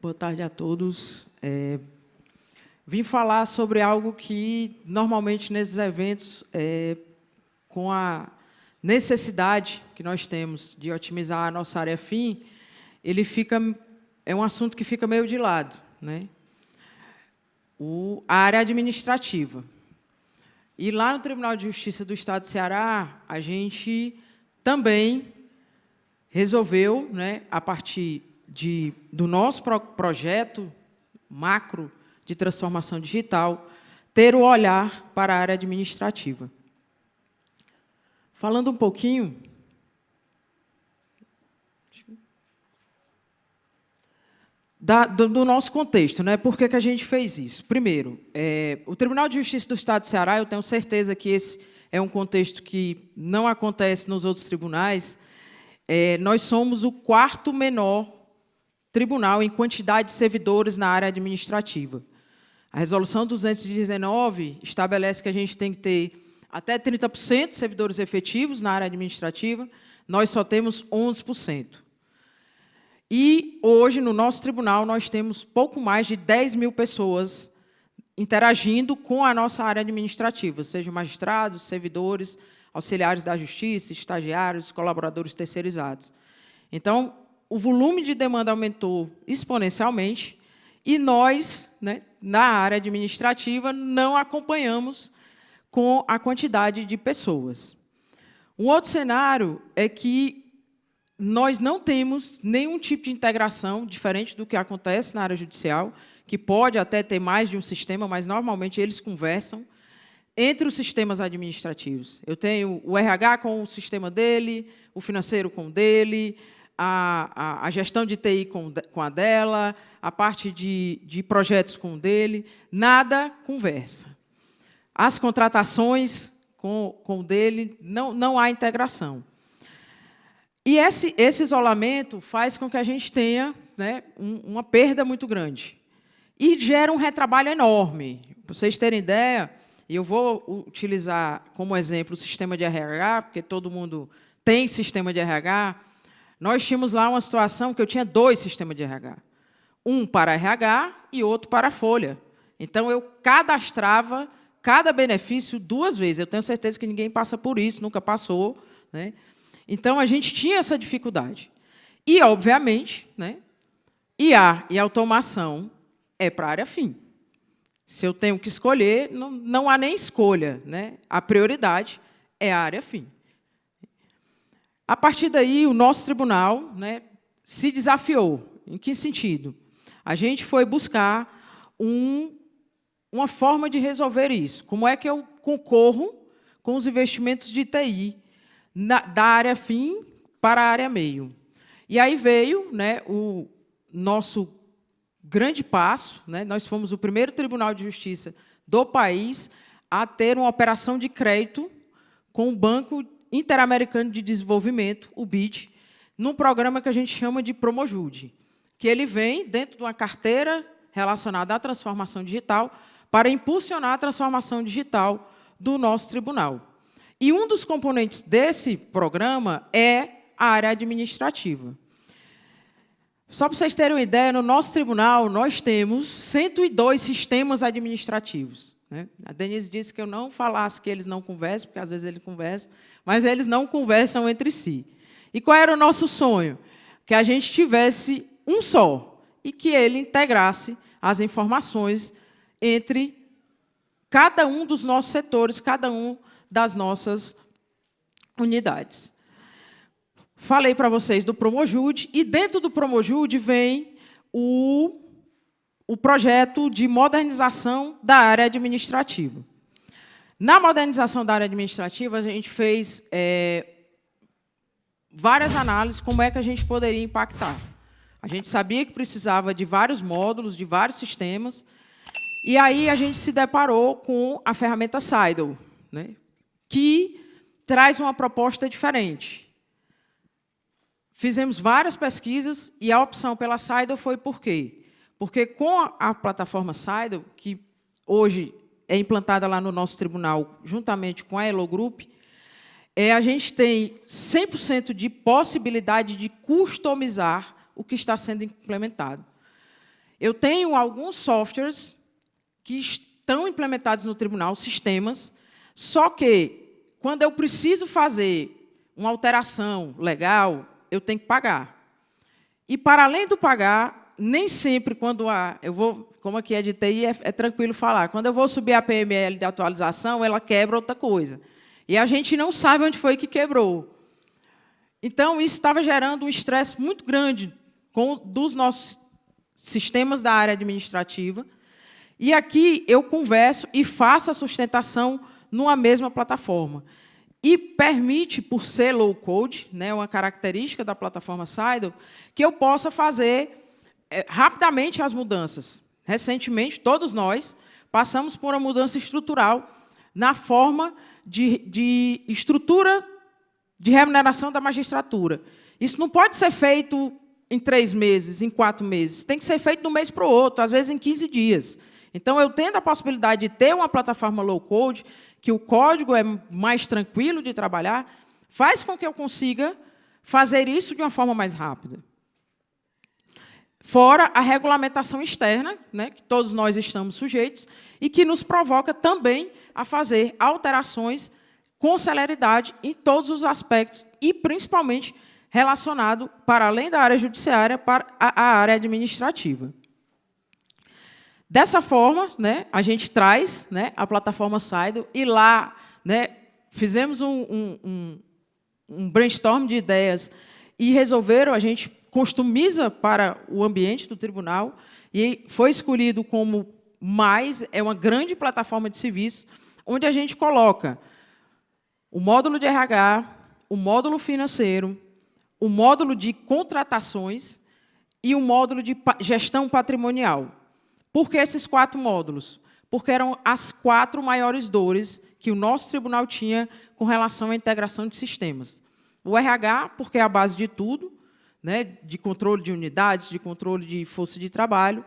Boa tarde a todos. Vim falar sobre algo que, normalmente, nesses eventos, com a necessidade que nós temos de otimizar a nossa área fim, é um assunto que fica meio de lado, né? A área administrativa. E lá no Tribunal de Justiça do Estado de Ceará, a gente também resolveu, né, a partir do nosso projeto macro de transformação digital, ter o olhar para a área administrativa. Falando um pouquinho do nosso contexto, né? Por que a gente fez isso? Primeiro, o Tribunal de Justiça do Estado de Ceará, eu tenho certeza que esse é um contexto que não acontece nos outros tribunais. Nós somos o quarto menor tribunal em quantidade de servidores na área administrativa. A Resolução 219 estabelece que a gente tem que ter até 30% de servidores efetivos na área administrativa, nós só temos 11%. E, hoje, no nosso tribunal, nós temos pouco mais de 10 mil pessoas interagindo com a nossa área administrativa, sejam magistrados, servidores, auxiliares da justiça, estagiários, colaboradores terceirizados. Então, o volume de demanda aumentou exponencialmente e nós, né, na área administrativa, não acompanhamos com a quantidade de pessoas. Um outro cenário é que nós não temos nenhum tipo de integração, diferente do que acontece na área judicial, que pode até ter mais de um sistema, mas, normalmente, eles conversam entre os sistemas administrativos. Eu tenho o RH com o sistema dele, o financeiro com o dele, a gestão de TI com a dela, a parte de projetos com o dele, nada conversa. As contratações com o dele, não há integração. E esse isolamento faz com que a gente tenha, né, uma perda muito grande. E gera um retrabalho enorme. Para vocês terem ideia, e eu vou utilizar como exemplo o sistema de RH, porque todo mundo tem sistema de RH. Nós tínhamos lá uma situação que eu tinha 2 sistemas de RH. Um para RH e outro para a Folha. Então, eu cadastrava cada benefício 2 vezes. Eu tenho certeza que ninguém passa por isso, nunca passou, né? Então, a gente tinha essa dificuldade. E, obviamente, né, IA e automação é para a área fim. Se eu tenho que escolher, não há nem escolha, né? A prioridade é a área fim. A partir daí, o nosso tribunal, né, se desafiou. Em que sentido? A gente foi buscar uma forma de resolver isso. Como é que eu concorro com os investimentos de TI da área fim para a área meio? E aí veio, né, o nosso grande passo, né? Nós fomos o primeiro tribunal de justiça do país a ter uma operação de crédito com o Banco Interamericano de Desenvolvimento, o BID, num programa que a gente chama de Promojude, que ele vem dentro de uma carteira relacionada à transformação digital para impulsionar a transformação digital do nosso tribunal. E um dos componentes desse programa é a área administrativa. Só para vocês terem uma ideia, no nosso tribunal, nós temos 102 sistemas administrativos, né? A Denise disse que eu não falasse que eles não conversam, porque, às vezes, eles conversam, mas eles não conversam entre si. E qual era o nosso sonho? Que a gente tivesse um só e que ele integrasse as informações entre cada um dos nossos setores, cada um das nossas unidades. Falei para vocês do Promojude, e dentro do Promojude vem o projeto de modernização da área administrativa. Na modernização da área administrativa, a gente fez várias análises como é que a gente poderia impactar. A gente sabia que precisava de vários módulos, de vários sistemas, e aí a gente se deparou com a ferramenta Seidel, né, que traz uma proposta diferente. Fizemos várias pesquisas e a opção pela Seidel foi por quê? Porque com a plataforma Seidel, que hoje é implantada lá no nosso tribunal, juntamente com a Elo Group, a gente tem 100% de possibilidade de customizar o que está sendo implementado. Eu tenho alguns softwares que estão implementados no tribunal, sistemas, só que, quando eu preciso fazer uma alteração legal, eu tenho que pagar. E, para além do pagar, nem sempre, quando eu vou, como aqui é de TI, é tranquilo falar, quando eu vou subir a PML de atualização, ela quebra outra coisa. E a gente não sabe onde foi que quebrou. Então, isso estava gerando um estresse muito grande dos nossos sistemas da área administrativa. E aqui eu converso e faço a sustentação numa mesma plataforma. E permite, por ser low-code, né, uma característica da plataforma Sido, que eu possa fazer rapidamente as mudanças. Recentemente, todos nós passamos por uma mudança estrutural na forma de estrutura de remuneração da magistratura. Isso não pode ser feito em 3 meses, em 4 meses. Tem que ser feito de um mês para o outro, às vezes em 15 dias. Então, eu tendo a possibilidade de ter uma plataforma low-code, que o código é mais tranquilo de trabalhar, faz com que eu consiga fazer isso de uma forma mais rápida. Fora a regulamentação externa, né, que todos nós estamos sujeitos, e que nos provoca também a fazer alterações com celeridade em todos os aspectos, e principalmente relacionado, para além da área judiciária, para a área administrativa. Dessa forma, né, a gente traz, né, a plataforma Sido, e lá, né, fizemos um brainstorm de ideias e resolveram, a gente customiza para o ambiente do tribunal, e foi escolhido como é uma grande plataforma de serviço, onde a gente coloca o módulo de RH, o módulo financeiro, o módulo de contratações e o módulo de gestão patrimonial. Por que esses 4 módulos? Porque eram as 4 maiores dores que o nosso tribunal tinha com relação à integração de sistemas. O RH, porque é a base de tudo, né, de controle de unidades, de controle de força de trabalho.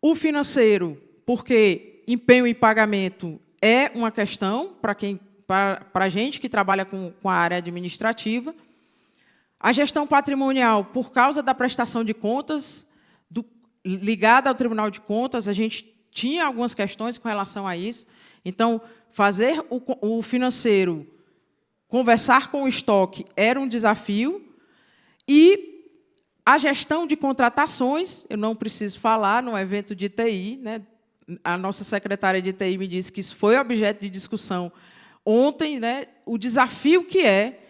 O financeiro, porque empenho e pagamento é uma questão para a gente que trabalha com a área administrativa. A gestão patrimonial, por causa da prestação de contas, ligada ao Tribunal de Contas, a gente tinha algumas questões com relação a isso. Então, fazer o financeiro conversar com o estoque era um desafio. E a gestão de contratações, eu não preciso falar, no evento de TI, né, a nossa secretária de TI me disse que isso foi objeto de discussão ontem, né, o desafio que é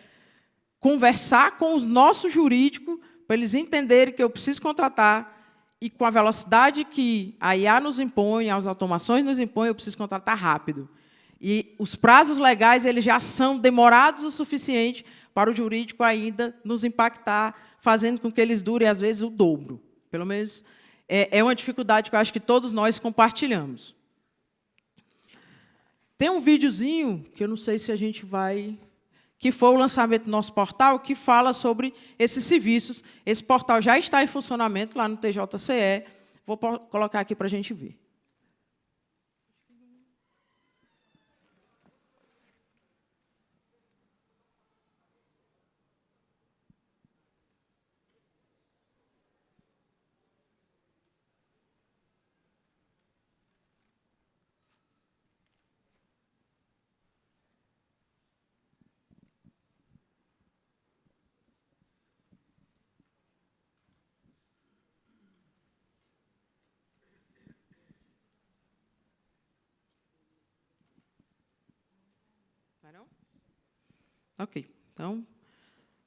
conversar com o nosso jurídico para eles entenderem que eu preciso contratar e, com a velocidade que a IA nos impõe, as automações nos impõem, eu preciso contratar rápido. E os prazos legais eles já são demorados o suficiente para o jurídico ainda nos impactar, fazendo com que eles durem, às vezes, o dobro. Pelo menos, é uma dificuldade que eu acho que todos nós compartilhamos. Tem um videozinho, que eu não sei se a gente vai... que foi o lançamento do nosso portal, que fala sobre esses serviços. Esse portal já está em funcionamento lá no TJCE. Vou colocar aqui para a gente ver. Não? Ok. Então,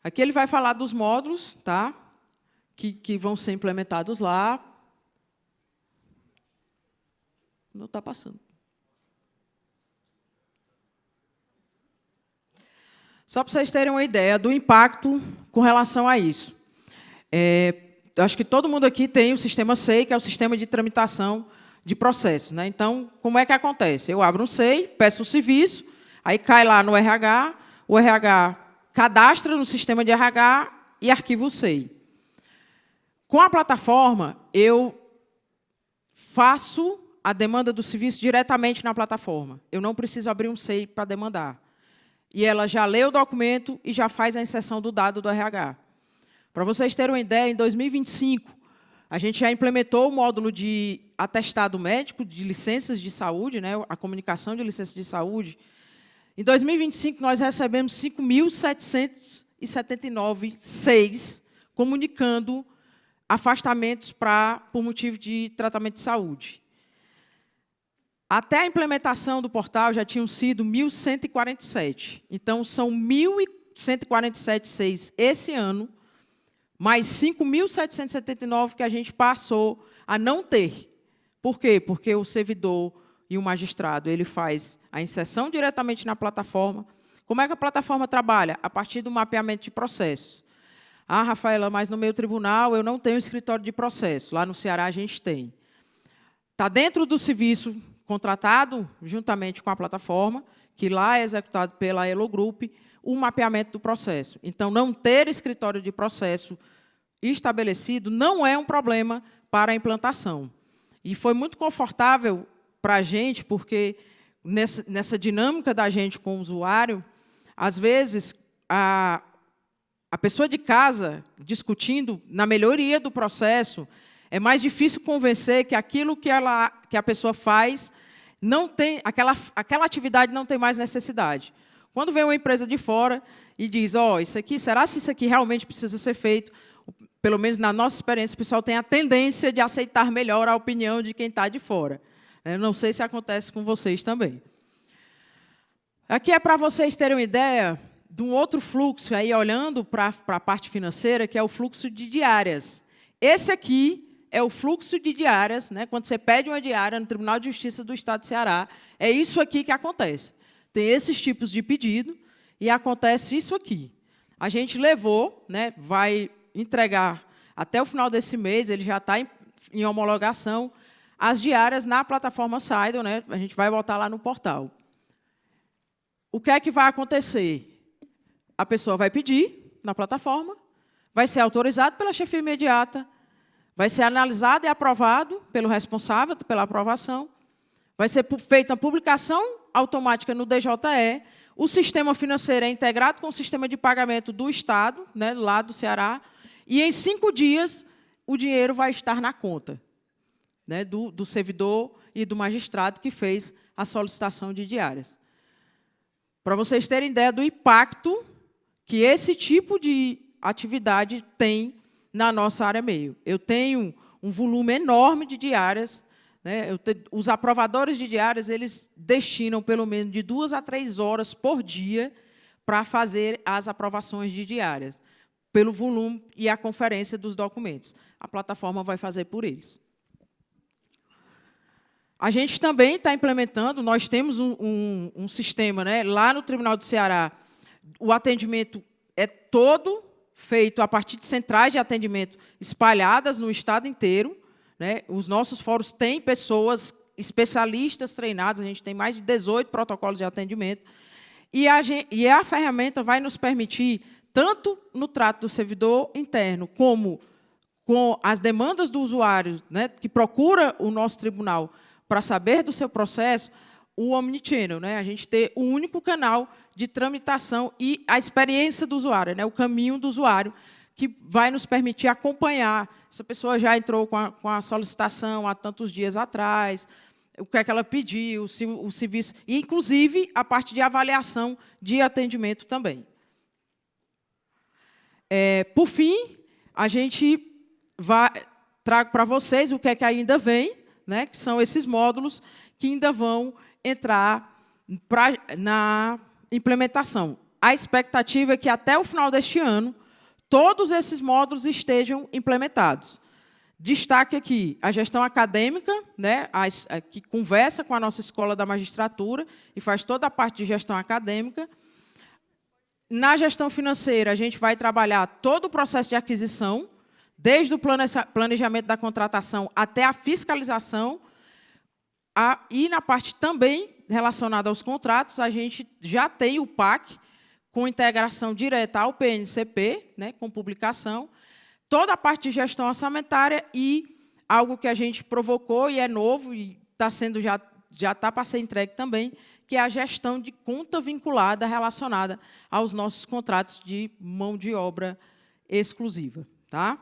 aqui ele vai falar dos módulos, tá? Que vão ser implementados lá. Não está passando. Só para vocês terem uma ideia do impacto com relação a isso. Eu acho que todo mundo aqui tem o sistema SEI, que é o sistema de tramitação de processos, né? Então, como é que acontece? Eu abro um SEI, peço um serviço, aí cai lá no RH, o RH cadastra no sistema de RH e arquiva o SEI. Com a plataforma, eu faço a demanda do serviço diretamente na plataforma. Eu não preciso abrir um SEI para demandar. E ela já lê o documento e já faz a inserção do dado do RH. Para vocês terem uma ideia, em 2025, a gente já implementou o módulo de atestado médico, de licenças de saúde, né, a comunicação de licenças de saúde. Em 2025, nós recebemos 5.779 SEIs comunicando afastamentos por motivo de tratamento de saúde. Até a implementação do portal já tinham sido 1.147. Então, são 1.147 SEIs esse ano, mais 5.779 que a gente passou a não ter. Por quê? Porque o servidor e o magistrado ele faz a inserção diretamente na plataforma. Como é que a plataforma trabalha? A partir do mapeamento de processos. Ah, Rafaela, mas no meu tribunal eu não tenho escritório de processo. Lá no Ceará a gente tem. Está dentro do serviço contratado, juntamente com a plataforma, que lá é executado pela Elo Group, o mapeamento do processo. Então, não ter escritório de processo estabelecido não é um problema para a implantação. E foi muito confortável para a gente, porque nessa dinâmica da gente com o usuário, às vezes, a pessoa de casa, discutindo na melhoria do processo, é mais difícil convencer que aquilo que a pessoa faz, não tem, aquela atividade não tem mais necessidade. Quando vem uma empresa de fora e diz, isso aqui, será se isso aqui realmente precisa ser feito? Pelo menos na nossa experiência, o pessoal tem a tendência de aceitar melhor a opinião de quem está de fora. Eu não sei se acontece com vocês também. Aqui é para vocês terem uma ideia de um outro fluxo, aí olhando para a parte financeira, que é o fluxo de diárias. Esse aqui é o fluxo de diárias, né? Quando você pede uma diária no Tribunal de Justiça do Estado do Ceará, é isso aqui que acontece. Tem esses tipos de pedido e acontece isso aqui. A gente levou, né, vai entregar até o final desse mês, ele já está em homologação, as diárias na plataforma Saidon, né? A gente vai botar lá no portal. O que é que vai acontecer? A pessoa vai pedir na plataforma, vai ser autorizado pela chefia imediata, vai ser analisado e aprovado pelo responsável pela aprovação, vai ser feita a publicação automática no DJE, o sistema financeiro é integrado com o sistema de pagamento do Estado, né, lá do Ceará, e em 5 dias o dinheiro vai estar na conta, né, do servidor e do magistrado que fez a solicitação de diárias. Para vocês terem ideia do impacto que esse tipo de atividade tem na nossa área meio. Eu tenho um volume enorme de diárias, né? Os aprovadores de diárias eles destinam pelo menos de 2 a 3 horas por dia para fazer as aprovações de diárias, pelo volume e a conferência dos documentos. A plataforma vai fazer por eles. A gente também está implementando, nós temos um sistema, né, lá no Tribunal do Ceará, o atendimento é todo feito a partir de centrais de atendimento espalhadas no estado inteiro, né? Os nossos fóruns têm pessoas especialistas treinadas, a gente tem mais de 18 protocolos de atendimento, e a ferramenta vai nos permitir, tanto no trato do servidor interno, como com as demandas do usuário, né, que procura o nosso tribunal para saber do seu processo, o omnichannel, né? A gente ter o único canal de tramitação e a experiência do usuário, né? O caminho do usuário, que vai nos permitir acompanhar. Essa pessoa já entrou com a solicitação há tantos dias atrás, o que é que ela pediu, o serviço, e, inclusive, a parte de avaliação de atendimento também. Por fim, a gente trago para vocês o que é que ainda vem, né? Que são esses módulos que ainda vão entrar na implementação. A expectativa é que, até o final deste ano, todos esses módulos estejam implementados. Destaque aqui a gestão acadêmica, né, que conversa com a nossa escola da magistratura e faz toda a parte de gestão acadêmica. Na gestão financeira, a gente vai trabalhar todo o processo de aquisição, desde o planejamento da contratação até a fiscalização, e na parte também relacionada aos contratos, a gente já tem o PAC, com integração direta ao PNCP, né, com publicação, toda a parte de gestão orçamentária e algo que a gente provocou e é novo, e está sendo já está para ser entregue também, que é a gestão de conta vinculada relacionada aos nossos contratos de mão de obra exclusiva. Tá?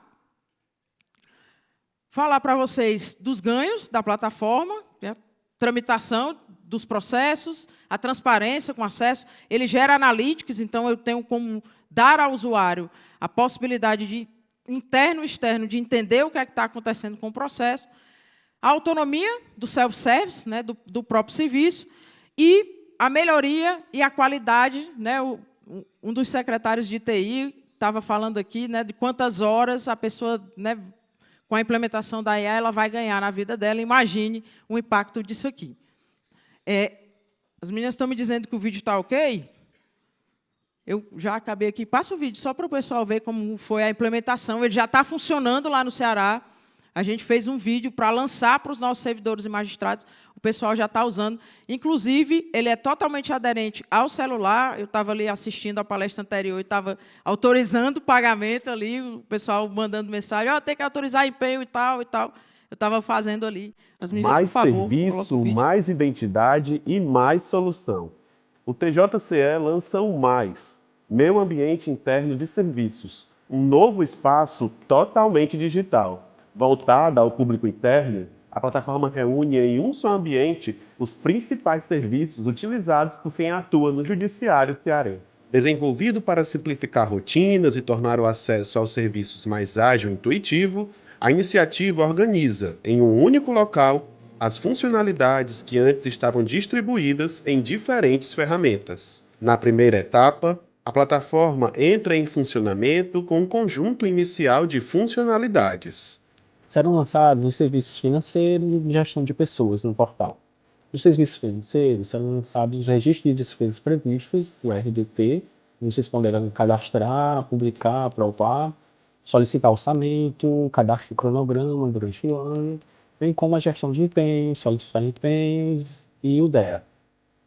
Falar para vocês dos ganhos da plataforma, né? Tramitação dos processos, a transparência com acesso, ele gera analytics, então eu tenho como dar ao usuário a possibilidade de interno e externo de entender o que é que está acontecendo com o processo, a autonomia do self-service, né, do próprio serviço, e a melhoria e a qualidade, né, um dos secretários de TI estava falando aqui, né, de quantas horas a pessoa, né, com a implementação da IA, ela vai ganhar na vida dela. Imagine o impacto disso aqui. As meninas estão me dizendo que o vídeo está ok. Eu já acabei aqui. Passa o vídeo só para o pessoal ver como foi a implementação. Ele já está funcionando lá no Ceará. A gente fez um vídeo para lançar para os nossos servidores e magistrados. O pessoal já está usando. Inclusive, ele é totalmente aderente ao celular. Eu estava ali assistindo a palestra anterior e estava autorizando o pagamento ali, o pessoal mandando mensagem, tem que autorizar empenho e tal, e tal. Eu estava fazendo ali. As meninas, Mais por favor, serviço, mais identidade e mais solução. O TJCE lança o Mais, Meio Ambiente Interno de Serviços, um novo espaço totalmente digital. Voltada ao público interno, a plataforma reúne em um só ambiente os principais serviços utilizados por quem atua no judiciário cearense. Desenvolvido para simplificar rotinas e tornar o acesso aos serviços mais ágil e intuitivo, a iniciativa organiza, em um único local, as funcionalidades que antes estavam distribuídas em diferentes ferramentas. Na primeira etapa, a plataforma entra em funcionamento com um conjunto inicial de funcionalidades. Serão lançados os serviços financeiros e de gestão de pessoas no portal. Os serviços financeiros serão lançados os registros de despesas previstos, o RDP, onde vocês poderão cadastrar, publicar, aprovar, solicitar orçamento, cadastro de cronograma durante o ano, bem como a gestão de empenhos, solicitar empenhos e o DEA.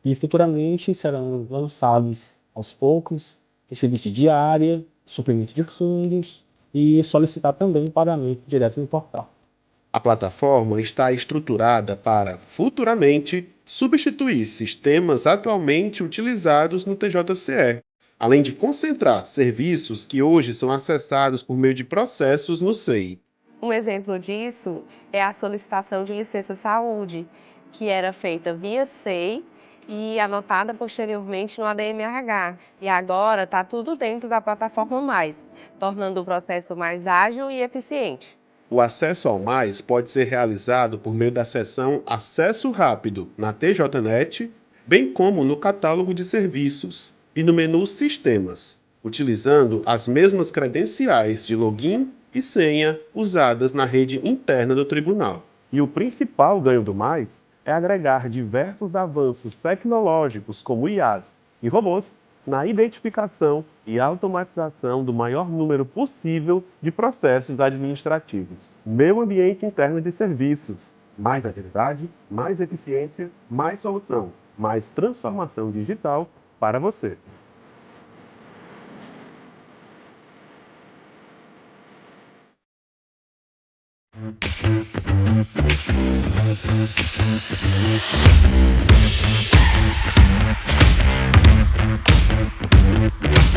E futuramente serão lançados aos poucos os serviços de diária, suprimento de fundos, e solicitar também pagamento direto no portal. A plataforma está estruturada para, futuramente, substituir sistemas atualmente utilizados no TJCE, além de concentrar serviços que hoje são acessados por meio de processos no SEI. Um exemplo disso é a solicitação de licença saúde, que era feita via SEI e anotada posteriormente no ADMRH. E agora está tudo dentro da plataforma Mais, tornando o processo mais ágil e eficiente. O acesso ao Mais pode ser realizado por meio da seção Acesso Rápido na TJNet, bem como no catálogo de serviços e no menu Sistemas, utilizando as mesmas credenciais de login e senha usadas na rede interna do tribunal. E o principal ganho do Mais é agregar diversos avanços tecnológicos como IAs e robôs na identificação e automatização do maior número possível de processos administrativos. Meio Ambiente Interno de Serviços. Mais agilidade, mais eficiência, mais solução, mais transformação digital para você.